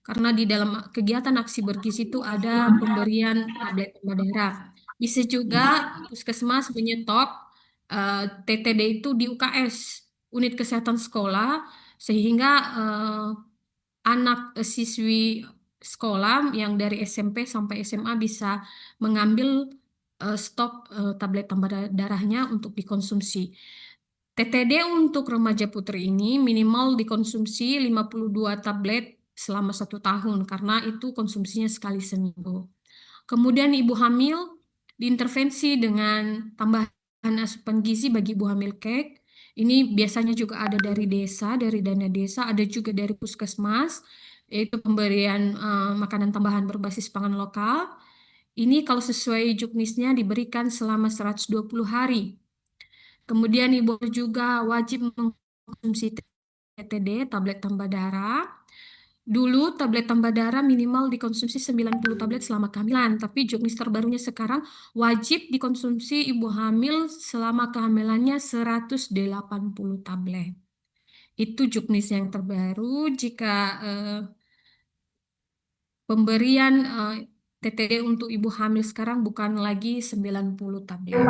karena di dalam kegiatan aksi bergizi itu ada pemberian tablet tambah darah. Bisa juga puskesmas menyetop TTD itu di UKS, unit kesehatan sekolah, sehingga anak siswi sekolah yang dari SMP sampai SMA bisa mengambil stok tablet tambah darahnya untuk dikonsumsi. TTD untuk remaja putri ini minimal dikonsumsi 52 tablet selama 1 tahun karena itu konsumsinya sekali seminggu. Kemudian ibu hamil diintervensi dengan tambahan asupan gizi bagi ibu hamil kek. Ini biasanya juga ada dari desa, dari dana desa, ada juga dari puskesmas, yaitu pemberian makanan tambahan berbasis pangan lokal. Ini kalau sesuai juknisnya diberikan selama 120 hari. Kemudian ibu juga wajib mengkonsumsi TTD, tablet tambah darah. Dulu tablet tambah darah minimal dikonsumsi 90 tablet selama kehamilan, tapi juknis terbarunya sekarang wajib dikonsumsi ibu hamil selama kehamilannya 180 tablet. Itu juknis yang terbaru. Jika pemberian TTD untuk ibu hamil sekarang bukan lagi 90 tablet.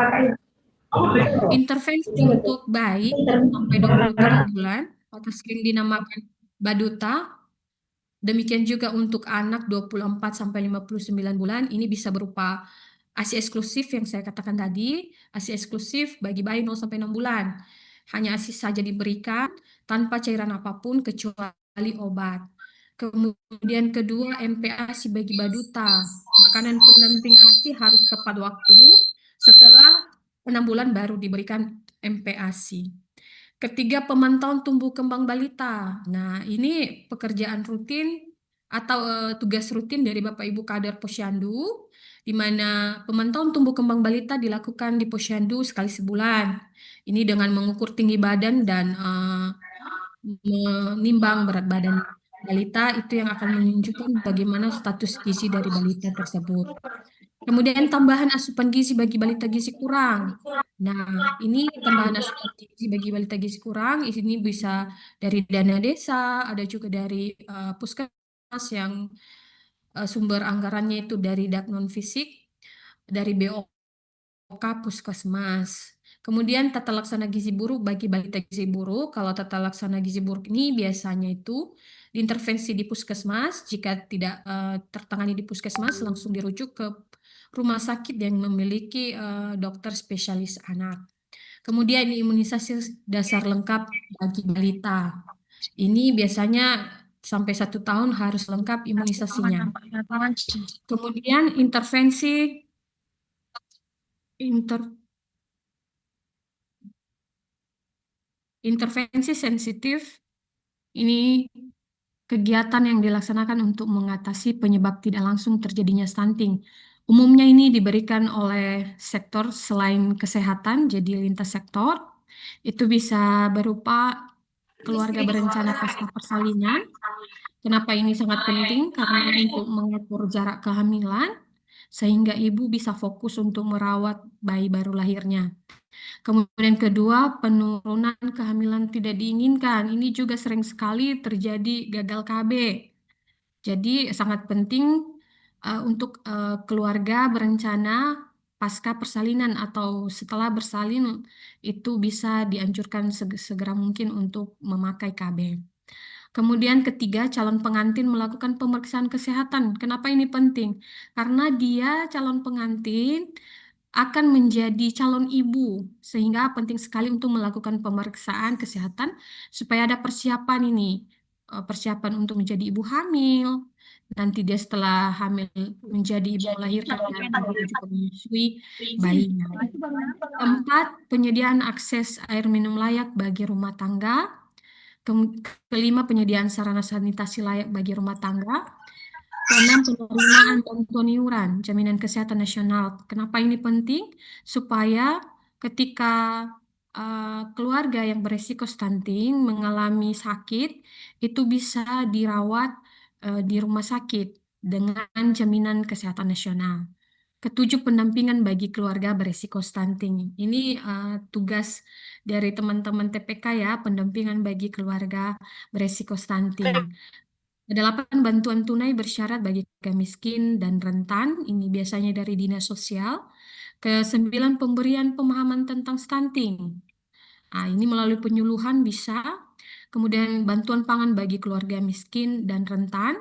Intervensi untuk bayi sampai 23 bulan atau sering dinamakan Baduta. Demikian juga untuk anak 24 sampai 59 bulan ini bisa berupa ASI eksklusif yang saya katakan tadi, ASI eksklusif bagi bayi 0 sampai 6 bulan. Hanya ASI saja diberikan tanpa cairan apapun kecuali obat. Kemudian kedua MPASI bagi baduta. Makanan pendamping ASI harus tepat waktu. Setelah 6 bulan baru diberikan MPASI. Ketiga, pemantauan tumbuh kembang balita. Nah, ini pekerjaan rutin atau tugas rutin dari Bapak Ibu Kader Posyandu, di mana pemantauan tumbuh kembang balita dilakukan di Posyandu sekali sebulan. Ini dengan mengukur tinggi badan dan menimbang berat badan balita, itu yang akan menunjukkan bagaimana status gizi dari balita tersebut. Kemudian tambahan asupan gizi bagi balita gizi kurang. Nah, ini tambahan asupan gizi bagi balita gizi kurang, ini bisa dari dana desa, ada juga dari puskesmas yang sumber anggarannya itu dari dak non fisik, dari BOK puskesmas. Kemudian tata laksana gizi buruk bagi balita gizi buruk. Kalau tata laksana gizi buruk ini biasanya itu diintervensi di puskesmas. Jika tidak tertangani di puskesmas, langsung dirujuk ke rumah sakit yang memiliki dokter spesialis anak. Kemudian imunisasi dasar lengkap bagi balita. Ini biasanya sampai 1 tahun harus lengkap imunisasinya. Kemudian inter, intervensi sensitif ini kegiatan yang dilaksanakan untuk mengatasi penyebab tidak langsung terjadinya stunting. Umumnya ini diberikan oleh sektor selain kesehatan, jadi lintas sektor. Itu bisa berupa keluarga berencana pasca persalinan. Kenapa ini sangat penting? Karena untuk mengatur jarak kehamilan, sehingga ibu bisa fokus untuk merawat bayi baru lahirnya. Kemudian kedua, penurunan kehamilan tidak diinginkan. Ini juga sering sekali terjadi gagal KB. Jadi sangat penting untuk keluarga berencana pasca persalinan atau setelah bersalin itu bisa dianjurkan segera mungkin untuk memakai KB. Kemudian ketiga, calon pengantin melakukan pemeriksaan kesehatan. Kenapa ini penting? Karena dia calon pengantin akan menjadi calon ibu, sehingga penting sekali untuk melakukan pemeriksaan kesehatan supaya ada persiapan ini, persiapan untuk menjadi ibu hamil. Nanti dia setelah hamil menjadi ibu melahirkan dan dia juga menyusui bayinya. Keempat, penyediaan akses air minum layak bagi rumah tangga. Kelima, penyediaan sarana sanitasi layak bagi rumah tangga. Keenam, penerimaan bantuan iuran jaminan kesehatan nasional. Kenapa ini penting? Supaya ketika keluarga yang beresiko stunting mengalami sakit, itu bisa dirawat di rumah sakit dengan jaminan kesehatan nasional. Ketujuh, pendampingan bagi keluarga beresiko stunting. Ini tugas dari teman-teman TPK ya, pendampingan bagi keluarga beresiko stunting. 8 bantuan tunai bersyarat bagi keluarga miskin dan rentan, ini biasanya dari Dinas Sosial. Ke-9 pemberian pemahaman tentang stunting. Nah, ini melalui penyuluhan bisa. Kemudian bantuan pangan bagi keluarga miskin dan rentan.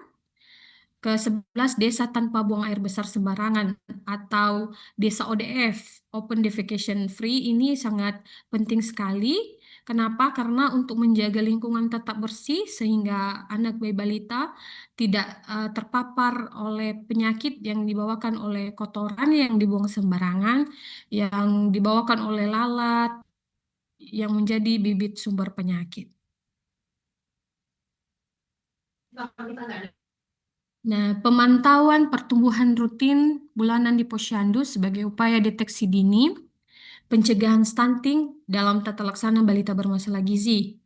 Ke-11 desa tanpa buang air besar sembarangan atau desa ODF, Open Defecation Free, ini sangat penting sekali. Kenapa? Karena untuk menjaga lingkungan tetap bersih sehingga anak bayi balita tidak terpapar oleh penyakit yang dibawakan oleh kotoran yang dibuang sembarangan, yang dibawakan oleh lalat, yang menjadi bibit sumber penyakit. Nah, pemantauan pertumbuhan rutin bulanan di posyandu sebagai upaya deteksi dini, pencegahan stunting dalam tata laksana balita bermasalah gizi.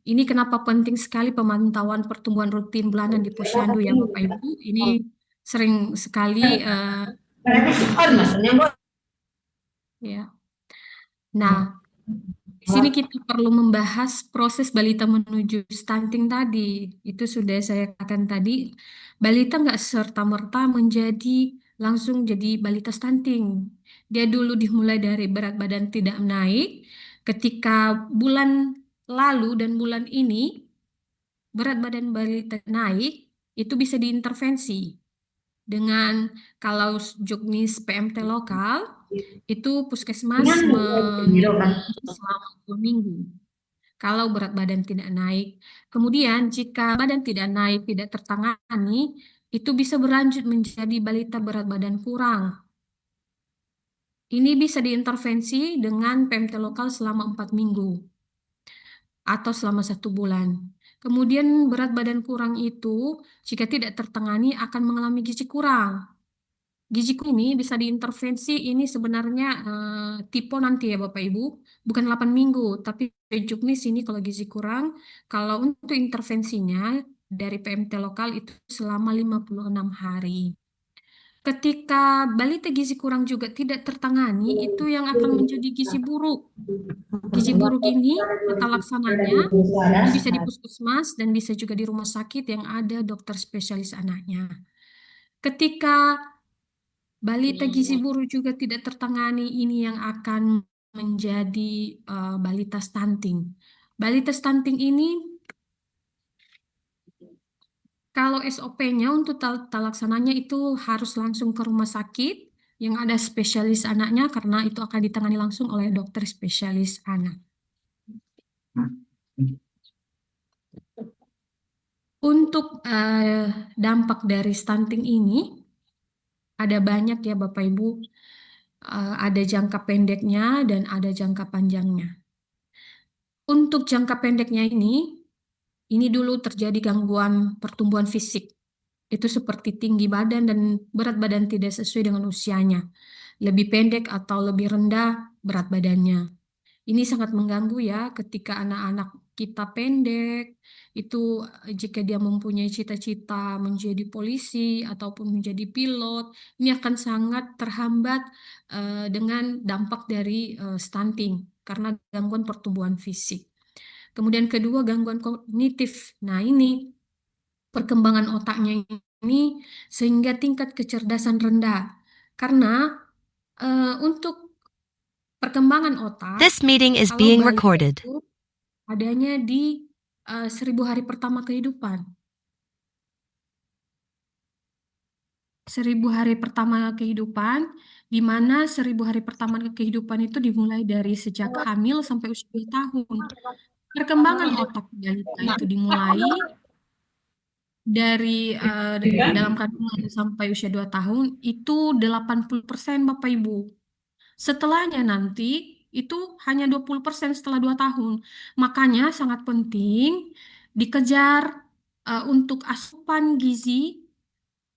Ini kenapa penting sekali pemantauan pertumbuhan rutin bulanan di posyandu ya Bapak Ibu. Ini sering sekali ya. Nah, di sini kita perlu membahas proses balita menuju stunting tadi. Itu sudah saya katakan tadi, balita nggak serta-merta langsung jadi balita stunting. Dia dulu dimulai dari berat badan tidak naik. Ketika bulan lalu dan bulan ini berat badan balita naik, itu bisa diintervensi dengan kalau juknis PMT lokal, itu puskesmas mengintervensi selama 2 minggu kalau berat badan tidak naik. Kemudian jika badan tidak naik, tidak tertangani, itu bisa berlanjut menjadi balita berat badan kurang. Ini bisa diintervensi dengan PMT lokal selama 4 minggu atau selama 1 bulan. Kemudian berat badan kurang itu jika tidak tertangani akan mengalami gizi kurang. Gizi kurang ini bisa diintervensi, ini sebenarnya tipe nanti ya Bapak Ibu, bukan 8 minggu, tapi juknis ini kalau gizi kurang, kalau untuk intervensinya dari PMT lokal itu selama 56 hari. Ketika balita gizi kurang juga tidak tertangani, itu yang akan menjadi gizi buruk. Gizi buruk ini tata laksananya, ini bisa di puskesmas dan bisa juga di rumah sakit yang ada dokter spesialis anaknya. Ketika balita gizi buruk juga tidak tertangani, ini yang akan menjadi balita stunting. Balita stunting ini kalau SOP-nya untuk tata laksananya itu harus langsung ke rumah sakit yang ada spesialis anaknya karena itu akan ditangani langsung oleh dokter spesialis anak. Untuk dampak dari stunting ini ada banyak ya Bapak Ibu. Ada jangka pendeknya dan ada jangka panjangnya. Untuk jangka pendeknya ini dulu terjadi gangguan pertumbuhan fisik. Itu seperti tinggi badan dan berat badan tidak sesuai dengan usianya. Lebih pendek atau lebih rendah berat badannya. Ini sangat mengganggu ya ketika anak-anak kita pendek. Itu jika dia mempunyai cita-cita menjadi polisi ataupun menjadi pilot, ini akan sangat terhambat dengan dampak dari stunting karena gangguan pertumbuhan fisik. Kemudian kedua, gangguan kognitif. Nah, ini perkembangan otaknya ini sehingga tingkat kecerdasan rendah. Karena untuk perkembangan otak, This meeting is kalau being balita recorded. itu adanya di 1000 hari pertama kehidupan. 1000 hari pertama kehidupan, di mana 1000 hari pertama kehidupan itu dimulai dari sejak hamil sampai usia 2 tahun. Perkembangan otak balita itu dimulai dari dalam kandungan sampai usia 2 tahun itu 80% Bapak Ibu. Setelahnya nanti itu hanya 20% setelah 2 tahun. Makanya sangat penting dikejar untuk asupan gizi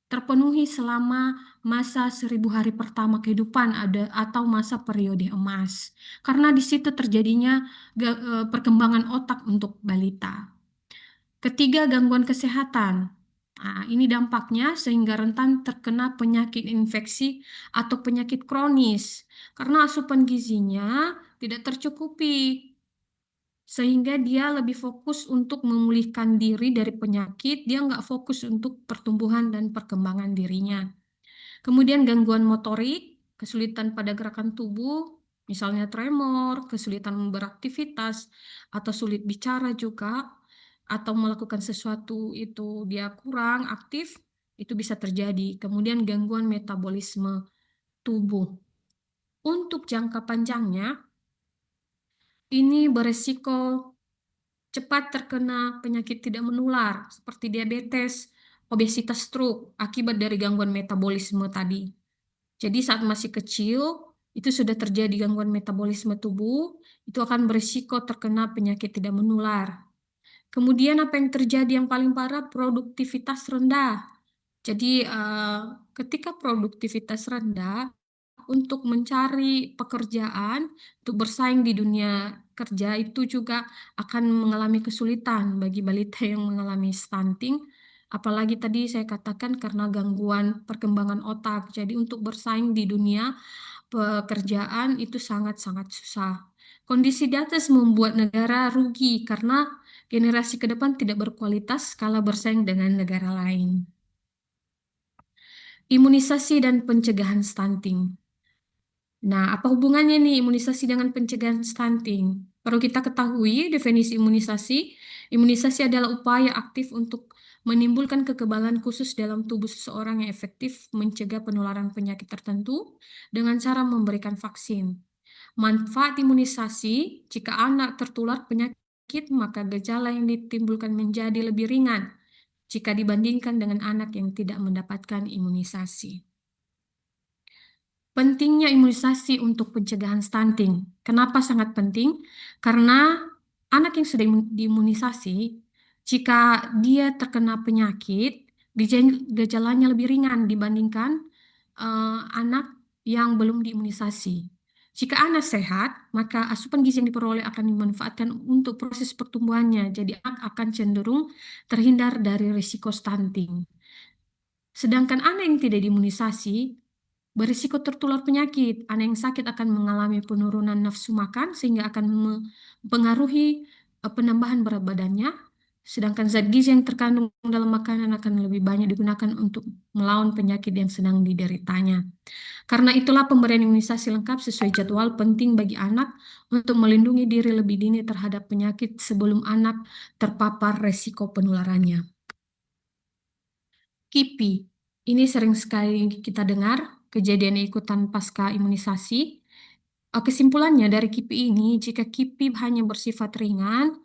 terpenuhi selama masa 1000 hari pertama kehidupan ada atau masa periode emas. Karena di situ terjadinya perkembangan otak untuk balita. Ketiga, gangguan kesehatan. Nah, ini dampaknya sehingga rentan terkena penyakit infeksi atau penyakit kronis karena asupan gizinya tidak tercukupi. sehingga dia lebih fokus untuk memulihkan diri dari penyakit, dia nggak fokus untuk pertumbuhan dan perkembangan dirinya. Kemudian gangguan motorik, kesulitan pada gerakan tubuh, misalnya tremor, kesulitan beraktivitas, atau sulit bicara juga, atau melakukan sesuatu itu dia kurang aktif, itu bisa terjadi. Kemudian gangguan metabolisme tubuh. Untuk jangka panjangnya, ini beresiko cepat terkena penyakit tidak menular seperti diabetes, obesitas, stroke akibat dari gangguan metabolisme tadi. Jadi saat masih kecil, itu sudah terjadi gangguan metabolisme tubuh, itu akan berisiko terkena penyakit tidak menular. Kemudian apa yang terjadi yang paling parah? Produktivitas rendah. Jadi ketika produktivitas rendah, untuk mencari pekerjaan, untuk bersaing di dunia kerja itu juga akan mengalami kesulitan bagi balita yang mengalami stunting. Apalagi tadi saya katakan karena gangguan perkembangan otak. Jadi untuk bersaing di dunia pekerjaan itu sangat-sangat susah. Kondisi di atas membuat negara rugi karena generasi ke depan tidak berkualitas kala bersaing dengan negara lain. Imunisasi dan pencegahan stunting. Nah, apa hubungannya nih imunisasi dengan pencegahan stunting? Perlu kita ketahui definisi imunisasi. Imunisasi adalah upaya aktif untuk menimbulkan kekebalan khusus dalam tubuh seseorang yang efektif mencegah penularan penyakit tertentu dengan cara memberikan vaksin. Manfaat imunisasi, jika anak tertular penyakit, maka gejala yang ditimbulkan menjadi lebih ringan jika dibandingkan dengan anak yang tidak mendapatkan imunisasi. Pentingnya imunisasi untuk pencegahan stunting. Kenapa sangat penting? Karena anak yang sudah diimunisasi, jika dia terkena penyakit, gejalanya lebih ringan dibandingkan anak yang belum diimunisasi. Jika anak sehat, maka asupan gizi yang diperoleh akan dimanfaatkan untuk proses pertumbuhannya. Jadi anak akan cenderung terhindar dari risiko stunting. Sedangkan anak yang tidak diimunisasi berisiko tertular penyakit. Anak yang sakit akan mengalami penurunan nafsu makan sehingga akan mempengaruhi penambahan berat badannya. Sedangkan zat gizi yang terkandung dalam makanan akan lebih banyak digunakan untuk melawan penyakit yang sedang dideritanya. Karena itulah pemberian imunisasi lengkap sesuai jadwal penting bagi anak untuk melindungi diri lebih dini terhadap penyakit sebelum anak terpapar resiko penularannya. KIPI. Ini sering sekali kita dengar kejadian ikutan pasca imunisasi. Kesimpulannya dari KIPI ini, jika KIPI hanya bersifat ringan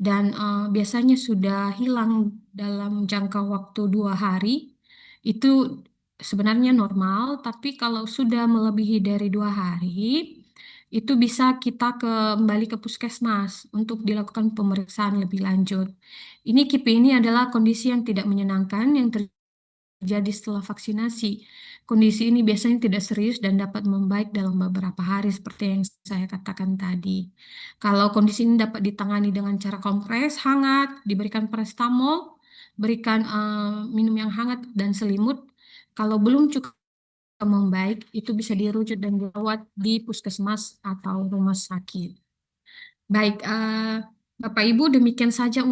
dan biasanya sudah hilang dalam jangka waktu 2 hari, itu sebenarnya normal. Tapi kalau sudah melebihi dari 2 hari, itu bisa kita kembali ke puskesmas untuk dilakukan pemeriksaan lebih lanjut. Ini KIPI ini adalah kondisi yang tidak menyenangkan yang terjadi setelah vaksinasi. Kondisi ini biasanya tidak serius dan dapat membaik dalam beberapa hari seperti yang saya katakan tadi. Kalau kondisi ini dapat ditangani dengan cara kompres, hangat, diberikan paracetamol, berikan minum yang hangat dan selimut. Kalau belum cukup membaik, itu bisa dirujuk dan dirawat di puskesmas atau rumah sakit. Baik, Bapak Ibu, demikian saja